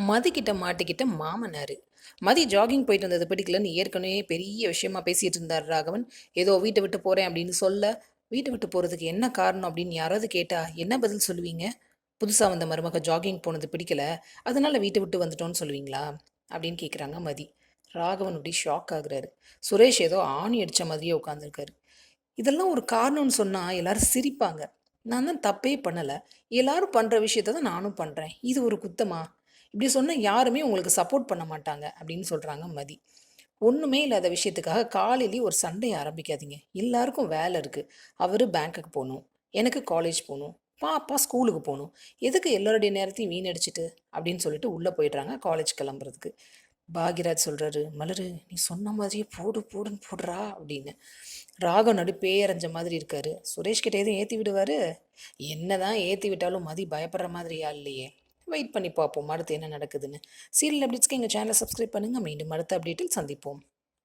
மதிக்கிட்ட மாட்டிக்கிட்ட மாமனார். மதி ஜாகிங் போயிட்டு வந்தது பிடிக்கலன்னு ஏற்கனவே பெரிய விஷயமா பேசிகிட்டு இருந்தார் ராகவன். ஏதோ வீட்டை விட்டு போகிறேன் அப்படின்னு சொல்ல, வீட்டை விட்டு போகிறதுக்கு என்ன காரணம் அப்படின்னு யாராவது கேட்டால் என்ன பதில் சொல்லுவீங்க? புதுசாக வந்த மருமக ஜாகிங் போனது பிடிக்கல, அதனால வீட்டை விட்டு வந்துட்டோன்னு சொல்லுவீங்களா அப்படின்னு கேட்குறாங்க மதி. ராகவன் அப்படி ஷாக் ஆகுறாரு. சுரேஷ் ஏதோ ஆணி அடித்த மாதிரியே உட்காந்துருக்காரு. இதெல்லாம் ஒரு காரணம்னு சொன்னால் எல்லாரும் சிரிப்பாங்க. நான் தான் தப்பே பண்ணலை, எல்லாரும் பண்ணுற விஷயத்த தான் நானும் பண்ணுறேன், இது ஒரு குத்தமா? இப்படி சொன்னால் யாருமே உங்களுக்கு சப்போர்ட் பண்ண மாட்டாங்க அப்படின்னு சொல்கிறாங்க மதி. ஒன்றுமே இல்லாத விஷயத்துக்காக காலையிலேயே ஒரு சண்டையை ஆரம்பிக்காதீங்க. எல்லாருக்கும் வேலை இருக்குது. அவர் பேங்க்குக்கு போகணும், எனக்கு காலேஜ் போகணும், பாப்பா ஸ்கூலுக்கு போகணும். எதுக்கு எல்லாருடைய நேரத்தையும் வீணடிச்சிட்டு அப்படின்னு சொல்லிட்டு உள்ளே போயிடுறாங்க காலேஜ் கிளம்புறதுக்கு. பாக்யராஜ் சொல்கிறாரு, மலரு நீ சொன்ன மாதிரியே போடு போடுன்னு போடுறா அப்படின்னு. ராகம் நடு பேரஞ்ச மாதிரி இருக்காரு. சுரேஷ் கிட்ட எதுவும் ஏற்றி விடுவார்? என்னதான் ஏற்றி விட்டாலும் மதி பயப்படுற மாதிரியா இல்லையே. வெயிட் பண்ணி பார்ப்போம் அடுத்து என்ன நடக்குதுன்னு. சீரியல் அப்டேட்ஸ்க்கு எங்கள் சேனலை சப்ஸ்கிரைப் பண்ணுங்கள். மீண்டும் அடுத்த அப்டேட்டில் சந்திப்போம்.